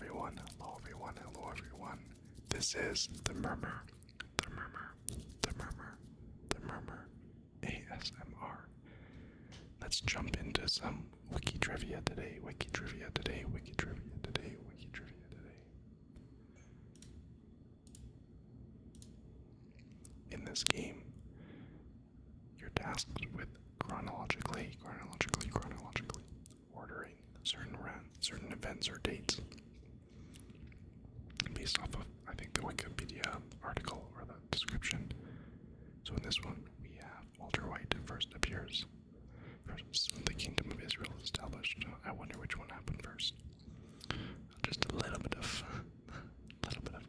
hello everyone, hello everyone. This is the Murmur, the Murmur, the Murmur, the Murmur ASMR. Let's jump into some WikiTrivia today, WikiTrivia today, WikiTrivia today, WikiTrivia today. In this game, you're tasked with chronologically ordering certain events or dates based off of, I think, the Wikipedia article or the description. So in this one, we have Walter White first appears. First, the Kingdom of Israel is established. I wonder which one happened first. Just a little bit of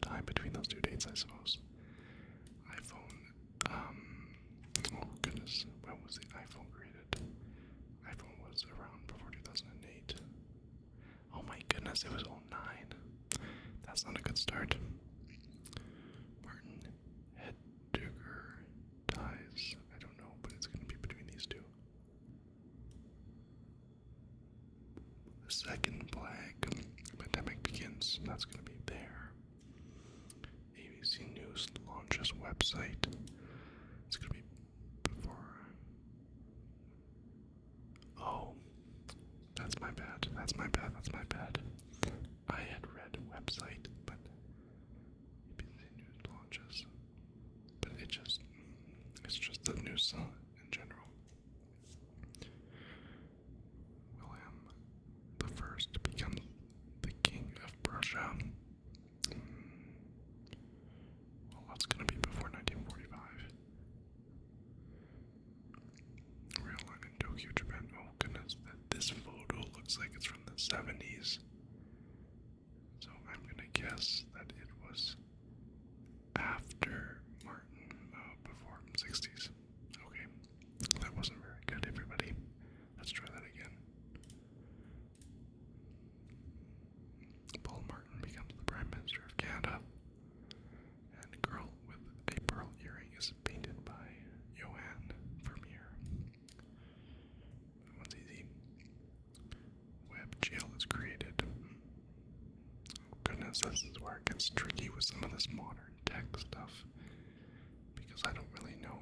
time between those two dates, I suppose. iPhone. Oh goodness, when was the iPhone created? iPhone was around before 2008. Oh my goodness, it was 09. That's not a good start. Martin Heidegger dies. I don't know, but it's going to be between these two. The second plague pandemic begins. That's going to be there. ABC News launches website. It's going to be before. Oh, that's my bad. That's my bad. I had read website, but ABC News launches. But it's just the news in general. William the First becomes the King of Prussia. Well, that's going to be before 1945. Real long in Tokyo, Japan. Oh goodness, this photo looks like it's from the 70s. So I'm going to guess that it was after Martin, before 60s. Okay, that wasn't very good, everybody. Let's try that again. Paul Martin becomes the Prime Minister of Canada, and a girl with a pearl earring is painted by Johann Vermeer. That one's easy. Web jail is created. Oh goodness, this is where it gets tricky with some of this modern tech stuff, because I don't really know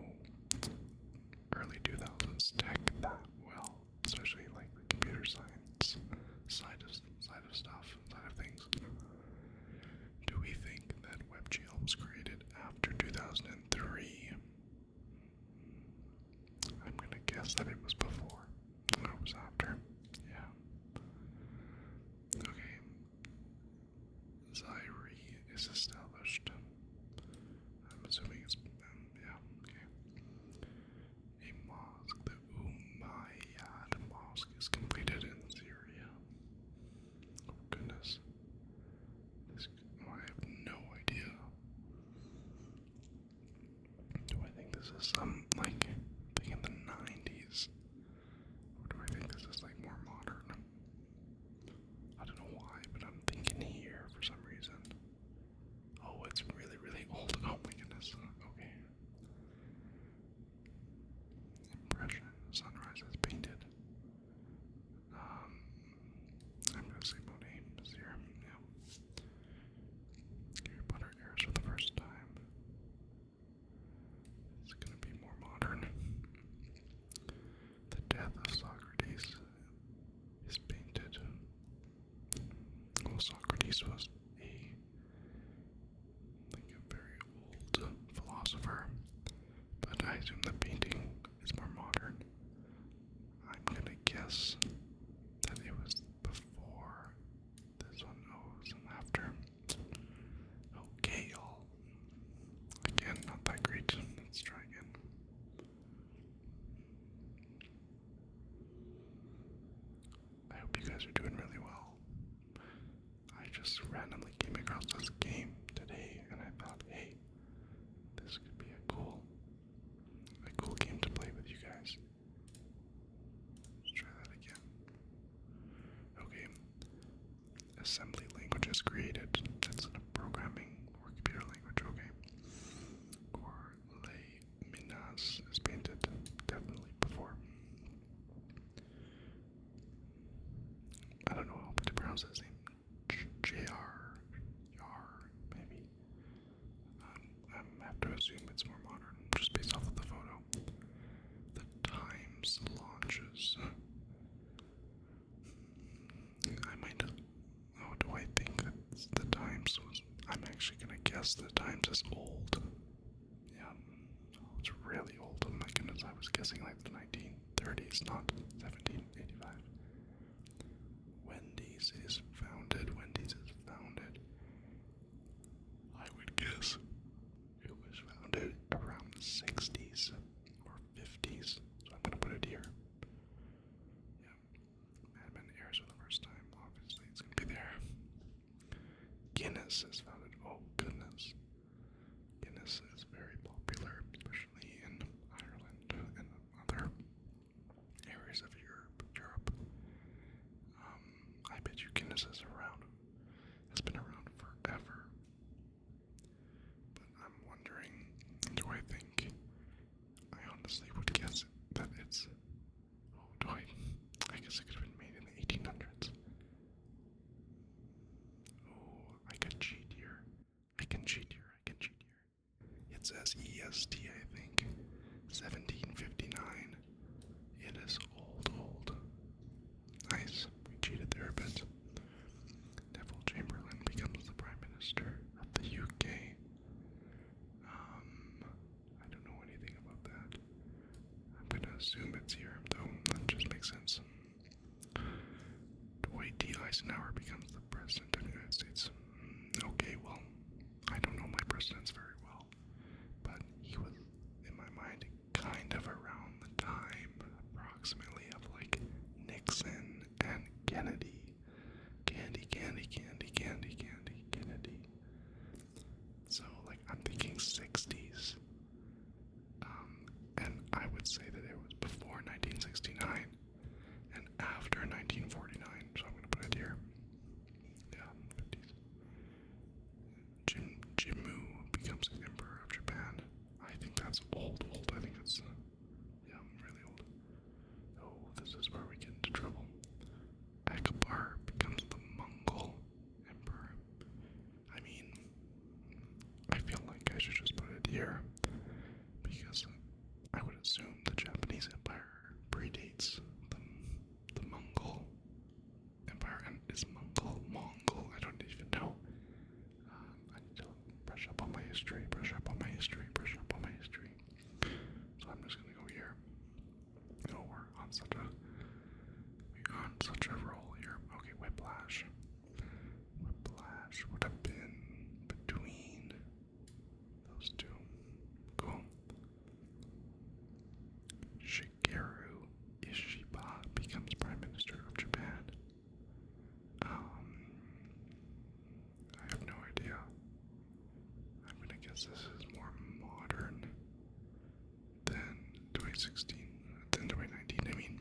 early 2000s tech that well, especially like the computer science side of things. Do we think that WebGL was created after 2003? I'm gonna guess that it was before. No, it was after. Yeah. Okay. Zaire is established. I'm assuming it's yeah. Okay. A mosque, the Umayyad Mosque, is completed in Syria. Oh goodness. I have no idea. Do I think this is some, like, thing in the 90s? Or do I think this is, like, more modern? I don't know why, but I'm thinking here for some reason. Oh, it's really, really old. Oh my goodness. Okay. Impression. Sunrise is painted. I'm gonna say Monet is here. Yeah. Harry Potter airs for the first time. It's gonna be more modern. The death of Socrates is painted. Well, Socrates was a very old philosopher, but I assume the painting is more modern. I'm gonna guess that it was before this one. Oh, it was after. Okay, y'all. Again, not that great. Let's try again. I hope you guys are doing really well. I just randomly came across this game today, and I thought, hey, this could be a cool game to play with you guys. Let's try that again. Okay. Assembly language is created. That's a programming or computer language, okay. Or Les Minas is painted, definitely before. I don't know how to pronounce his name. J.R. The Times was. I'm actually gonna guess the Times is old. Yeah, it's really old. Oh my goodness, I was guessing like the 1930s, not 1785. Wendy's is founded. I would guess it was founded around the 60s or 50s. So I'm gonna put it here. Yeah. Mad Men airs for the first time. Obviously, it's gonna be there. Guinness is founded. Oh goodness. Guinness is very popular, especially in Ireland and other areas of Europe. I bet you Guinness is around. Has been around forever. But I'm wondering, do I think? I honestly would guess that it's. Oh, do I? I guess it could have been made in the 1800s. Oh, I could cheat here. I can cheat here. It says EST, I think. 1759. It is old. Nice. We cheated there a bit. Neville Chamberlain becomes the Prime Minister of the UK. I don't know anything about that. I'm gonna assume it's here, though. That just makes sense. Dwight D. Eisenhower becomes the President of the United States. Okay, well, I don't know my presidents very well, but he was, in my mind, kind of around the time, approximately, of like Nixon and Kennedy. Kennedy. So, like, I'm thinking 60s. And I would say that it was before 1969 and after 1949, so I'm going to put it here. Yeah, 50s. Jimmu becomes Emperor of Japan. I think that's old. I think it's, yeah, really old. Oh, this is where we get into trouble. Akbar becomes the Mongol Emperor. I mean, I feel like I should just put it here, because I would assume the Japanese Empire predates the Mongol Empire, and is Mongol? I don't even know. I need to brush up on my history. So I'm just gonna go here. Oh, we're on such a roll here. Okay, Whiplash would have been between those two. Cool. Shigeru Ishiba becomes Prime Minister of Japan. I have no idea. I'm gonna guess this is more modern than 2016, than 2019. I mean,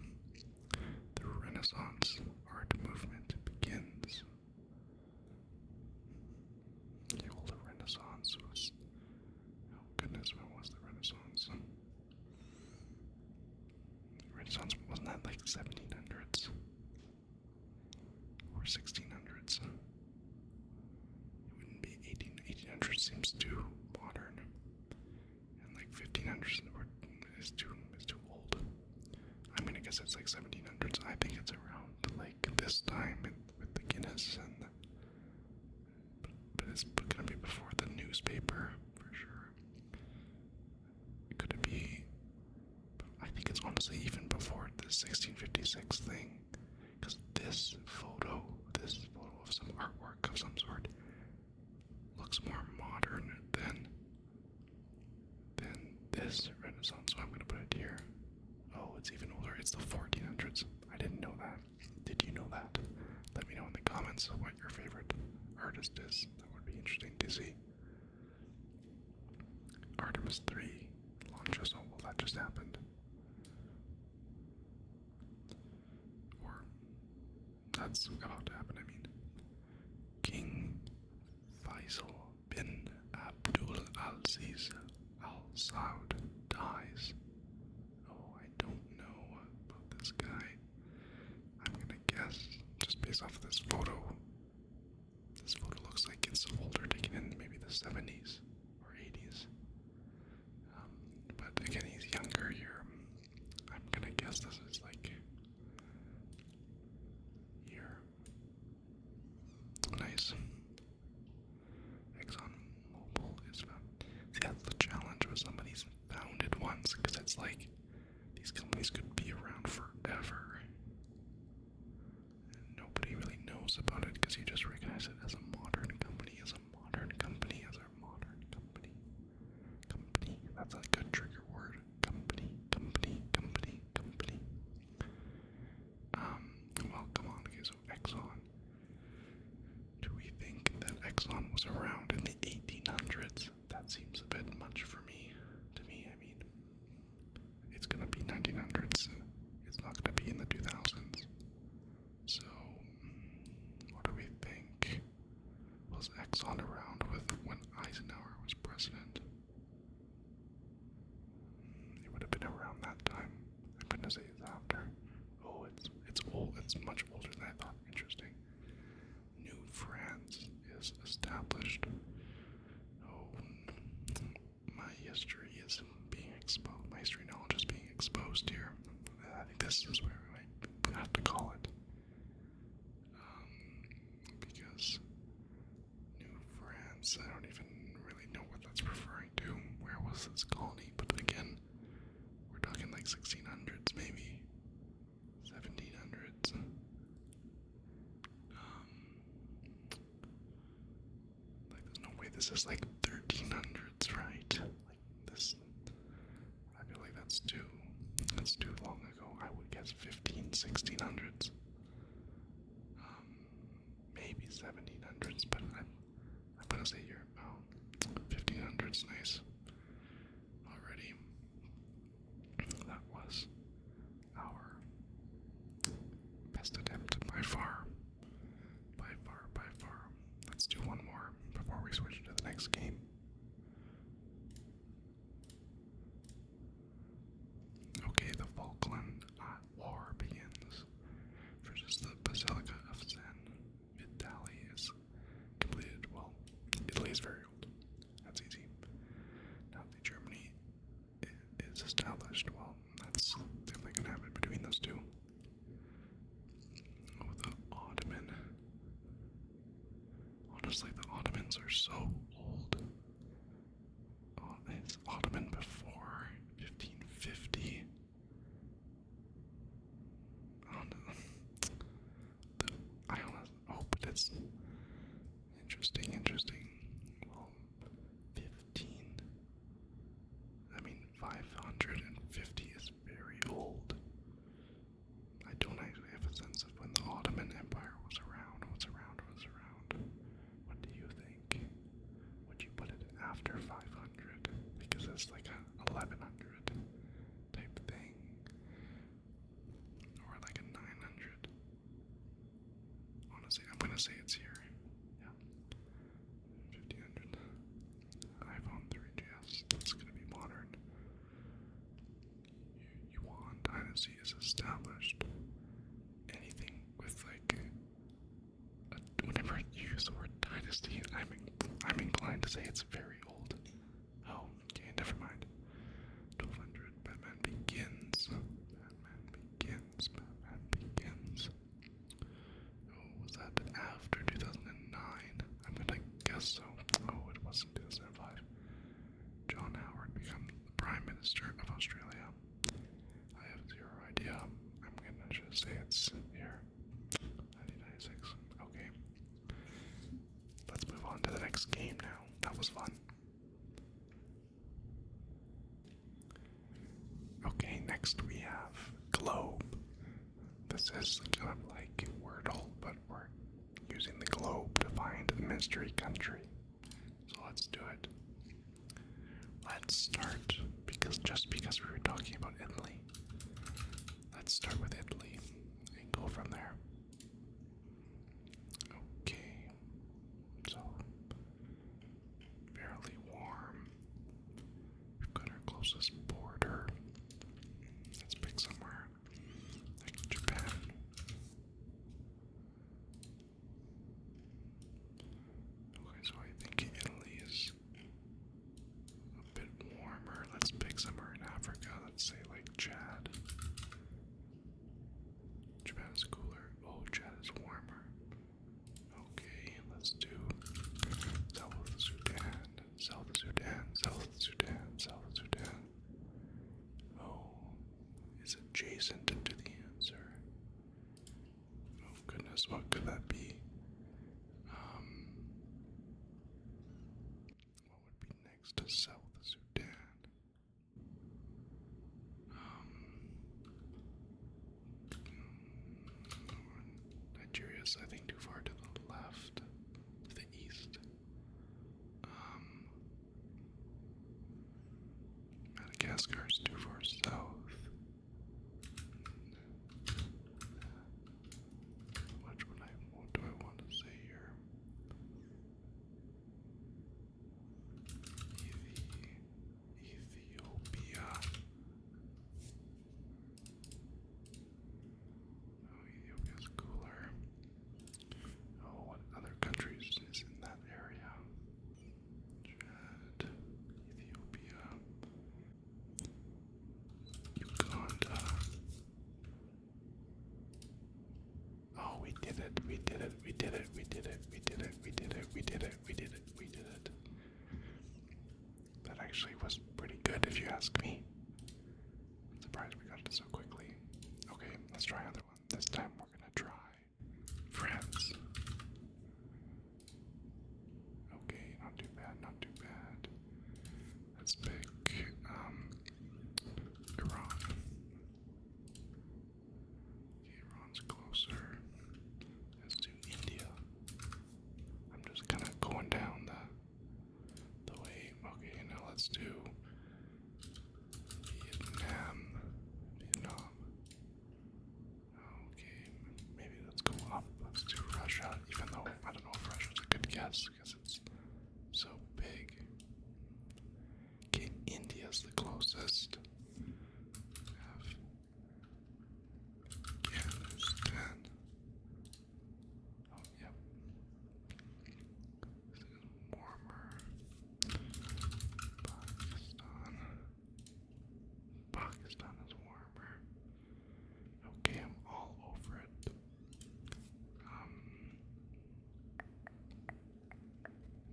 the Renaissance art movement begins. The older Renaissance was, oh goodness, when was the Renaissance? The Renaissance, wasn't that like 1700s? Or 1600s? It wouldn't be 1800s seems too modern. And like 1500s is too old. I'm gonna guess it's like 1700s. I think it's around like this time with the Guinness and but it's gonna be before the newspaper for sure. Could it be? I think it's honestly even before the 1656 thing, because this photo of some artwork of some sort looks more modern than this Renaissance. So I'm gonna put it here. Oh, it's even older. It's the 1400s. I didn't know that. Did you know that? Let me know in the comments what your favorite artist is. That would be interesting to see. Artemis 3 launches. Oh, well, that just happened. Or that's about to happen, I mean. King Faisal bin Abdul Aziz Al Saud dies. Oh, I don't know about this guy. I'm gonna guess, just based off of this photo looks like it's older, taken in maybe the 70s or 80s. But again, he's younger here. I'm gonna guess this is like here. Nice. Exxon was around in the 1800s. That seems a bit much for me. To me, I mean, it's gonna be 1900s. It's not gonna be in the 2000s. So, what do we think? Was Exxon around with when Eisenhower was president? It would have been around that time. I'm gonna say it's after. Oh, it's old. It's much older than I thought. Interesting. New France is established. Oh, my history is being exposed. My history knowledge is being exposed here. I think this is where I have to call it. Because New France, I don't even really know what that's referring to. Where was this colony? But again, we're talking like 1600s, maybe 1700s. Like, there's no way this is like 1300s, right? Like this, I feel like that's too long ago. I would guess 1600s. Maybe 1700s, but I'm gonna say here, 1500s, nice. Already, that was our best attempt by far. By far. Let's do one more before we switch to the next game. Okay, the Falkland War begins. Versus the Basilica of San. Italy is completed. Well, Italy is very old. That's easy. Nazi Germany is established. Well, that's definitely going to happen between those two. Oh, the Ottoman. Honestly, the Ottomans are so old. Oh, it's Ottoman before 1550. I don't know. Oh, but it's interesting. Well, 550 is very old. I don't actually have a sense of when the Ottoman Empire was around. What's around? What do you think? Would you put it after 500? Because it's like a 1100 type thing. Or like a 900. Honestly, I'm gonna say it's here. Yeah. 1500. iPhone 3GS. That's gonna be modern. Yuan dynasty is established. Anything with like whenever you use the word dynasty, I'm inclined to say it's very old. Oh, okay, never mind. 1200. Batman Begins. Oh, was that after 2009? I'm gonna guess so. Oh, it wasn't 2005. John Howard becomes the Prime Minister of Australia. I have zero idea. I'm gonna just say it's here. 1996. Okay. Let's move on to the next game now. That was fun. Okay, next we have Globe. This is kind of like Wordle, but we're using the globe to find the mystery country. So let's do it. Let's start, because we were talking about Italy. Let's start with Italy and go from there. Okay, so fairly warm. We've got our closest border. Let's pick somewhere like Japan. Okay, so I think Italy is a bit warmer. Let's pick somewhere in Africa. Let's say like Chad. Japan is cooler. Oh, Chad is warmer. Okay, let's do South Sudan. Oh, it's adjacent to the answer. Oh goodness, what could that be? What would be next to South Sudan? Nigeria's, I think, too far to the left, to the east. Madagascar is too far south. What do I want to say here? Ethiopia. Oh, Ethiopia's cooler. Oh, what other countries is in that area? Chad, Ethiopia, Uganda. Oh, we did it, we did it, we did it, we did it, we did it, we did it, we did it, we did it, we did it. That actually was pretty good if you ask me. I'm surprised we got it so quickly. Okay, let's try another one. This time we're gonna try France. Okay, not too bad, not too bad. Let's pick Iran. Okay, Iran's closer. Let's do India. I'm just kind of going down the way. Okay, now let's do Vietnam. Okay, maybe let's go up. Let's do Russia, even though I don't know if Russia's a good guess because it's so big. Okay, India's the closest. Afghanistan. Oh, yep. This is Murmur. Pakistan is warmer. Okay, I'm all over it.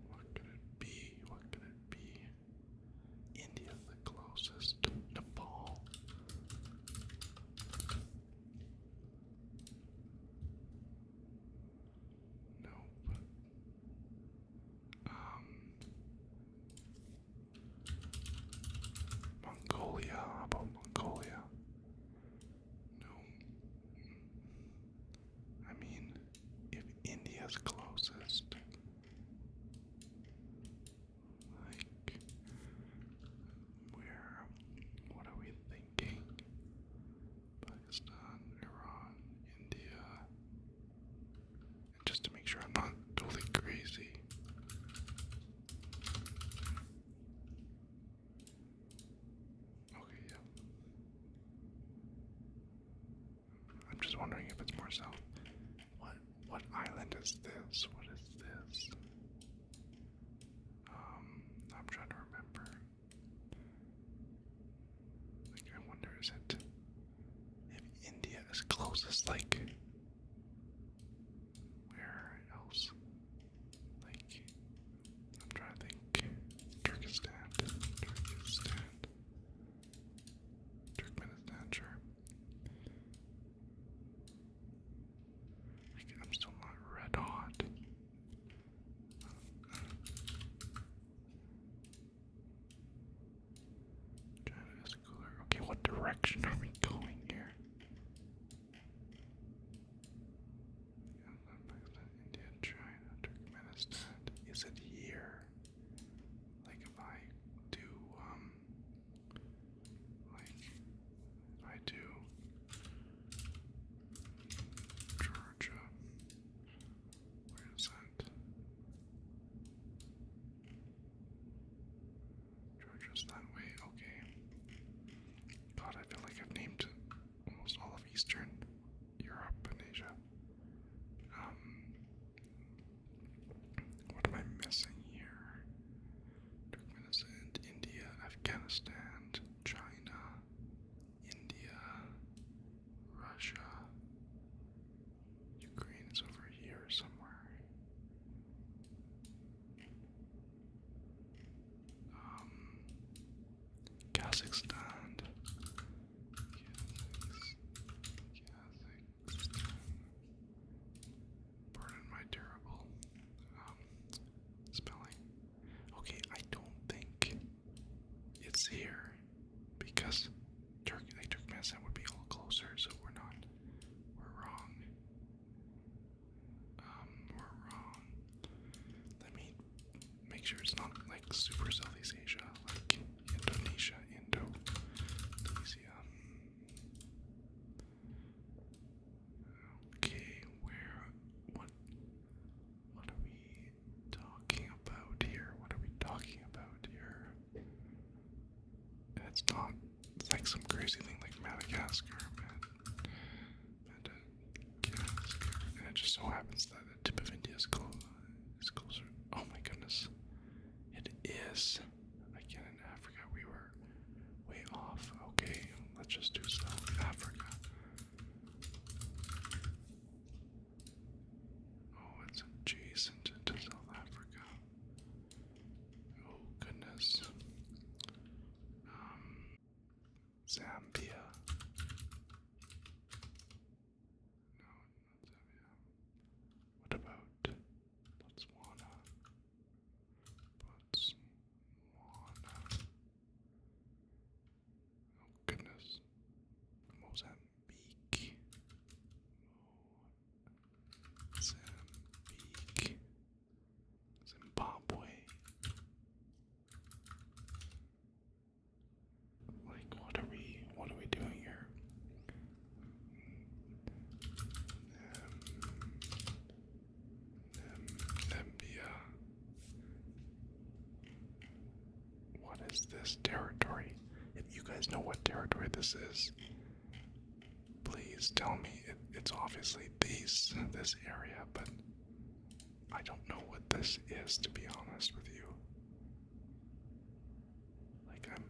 What could it be? What could it be? India's the closest. Nepal. Nope. Mongolia. How about Mongolia? No. I mean, if India's closest, like, where? What are we thinking? Pakistan, Iran, India. And just to make sure I'm not totally crazy. Okay, yeah. I'm just wondering if it's more south. What island is this? What is this? I'm trying to remember. Like, I wonder, is it if India is closest, like, where else? Like, I'm trying to think. Turkmenistan, sure. Like, I'm still not red hot. China is cooler. Okay, what direction are we going here? Pakistan, India, China, Turkmenistan. Is it here? Like if I do, Georgia, where is that? Georgia's that way, okay. God, I feel like I've named almost all of Eastern Europe and Asia. What am I missing here? Turkmenistan, India, Afghanistan, China, India, Russia, Ukraine is over here somewhere. Kazakhstan. Pardon my terrible spelling. Okay, I don't think it's here because Turkmenistan would be all closer, so we're wrong. We're wrong. Let me make sure it's not like super Southeast Asia, like Indonesia, Indo. Zealand, like Madagascar, Madagascar, and it just so happens that the tip of India is closer. Oh my goodness, it is. Again, in Africa, we were way off. Okay, let's just do South Africa. Oh, it's adjacent to South Africa. Oh goodness. Zambia. No, not Zambia. What about Botswana? Oh goodness. Mozambique. Mozambique. Zimbabwe. Like, what are we doing here? Namibia. What is this territory? If you guys know what territory this is, please tell me. It's obviously this area, but I don't know what this is, to be honest with you. Like, I'm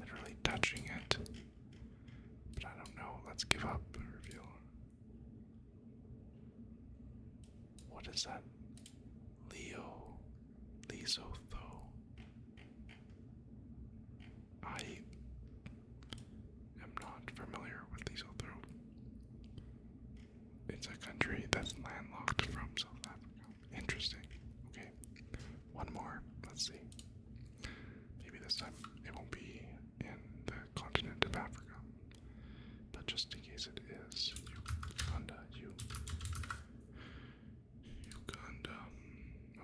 literally touching it, but I don't know. Let's give up. Reveal. What is that? Lesotho. I am not familiar with Lesotho. It's a country that's landlocked from South Africa. Interesting. Okay. One more. Let's see. Maybe this time it won't be in the continent of Africa. But just in case it is, Uganda.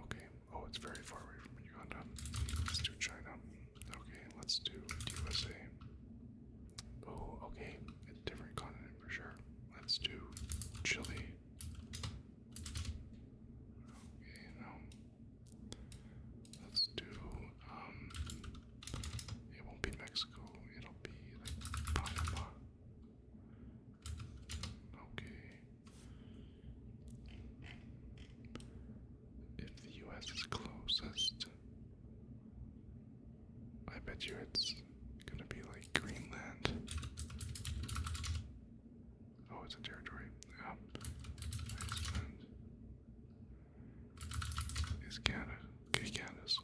Okay. Oh, it's very far away from Uganda. Let's do China. Okay, let's do USA. Oh, okay. A different continent for sure. Let's do Chile. Okay, no. Let's do, it won't be Mexico. It'll be like Panama. Okay. If the US is closest, I bet you it's gonna be like Greenland. Oh, it's a territory. Iceland. Is Canada. Okay, Canada's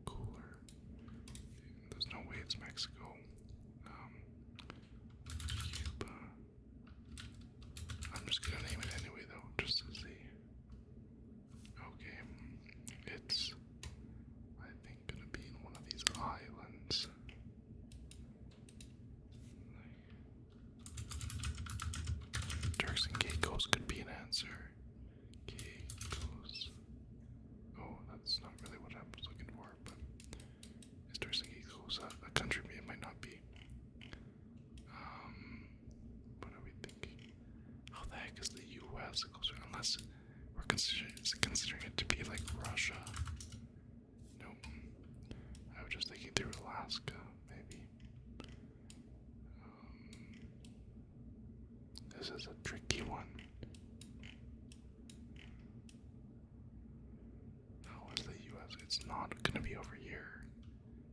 cooler. There's no way it's Mexico. Cuba. I'm just gonna name it anyway though, just to see. Okay. It's, I think, gonna be in one of these islands. Turks and Caicos could be an answer. Caicos. Oh, that's not really what I was looking for, but is Turks and Caicos a country? It might not be. What are we thinking? How the heck is the US closer? Unless we're considering it to be like Russia. Nope. I was just thinking through Alaska, maybe. This is a tricky one. How is the US? It's not gonna be over here,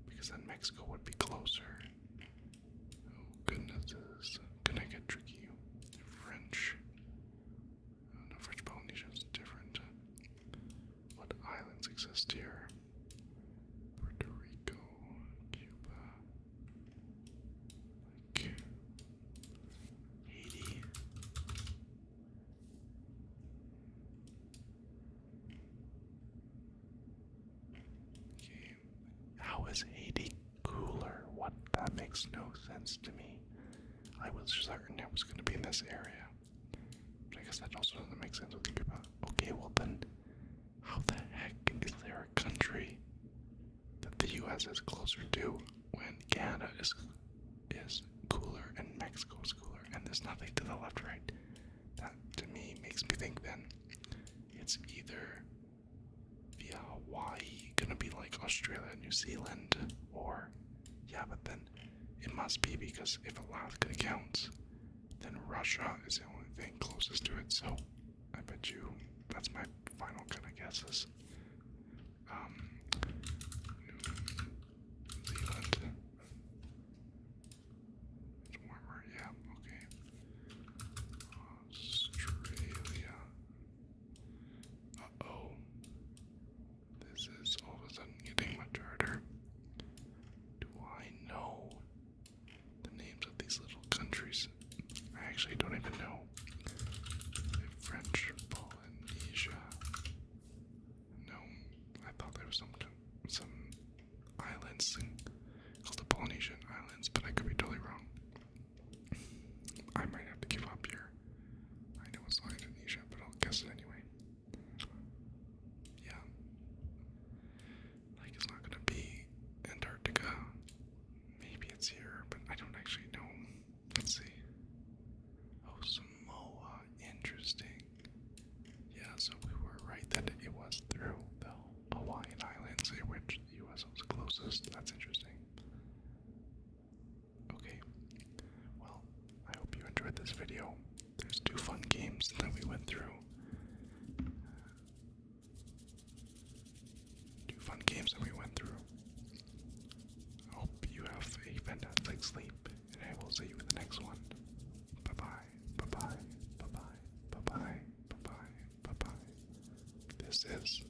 because then Mexico would be closer. Oh goodness, this is gonna get tricky. French. No, French Polynesia is different. What islands exist here? Puerto Rico, Cuba, like Haiti. Okay, how is Haiti cooler? What? That makes no sense to me. I was certain it was going to be in this area, but I guess that also doesn't make sense to think about. Okay, well then, how the heck is there a country that the U.S. is closer to when Canada is cooler and Mexico is cooler, and there's nothing to the left, right? That to me makes me think then it's either via Hawaii, gonna be like Australia, New Zealand, or yeah, but then It must be because if Alaska counts, then Russia is the only thing closest to it, so I bet you that's my final kind of guesses. New Zealand. It's warmer, yeah, okay. Australia. Uh-oh. This is all of a sudden getting much harder. Do I know the names of these little countries? I actually don't even know. French Polynesia. No, I thought there was some islands called the Polynesian Islands, but I could be totally wrong. I might have to give up here. I know it's not Indonesia, but I'll guess it anyway. Yeah. Like it's not gonna be Antarctica. Maybe it's here, but I don't actually know. Let's see. Oh, Samoa. Interesting. Yeah, so we were right that it was through the Hawaiian Islands, which the U.S. was closest. That's interesting. Okay. Well, I hope you enjoyed this video. There's 2 fun games that we went through. 2 fun games that we went through. I hope you have a fantastic sleep, and I will see you in the next one. Bye-bye, bye-bye, bye-bye, bye-bye, bye-bye, bye-bye. This is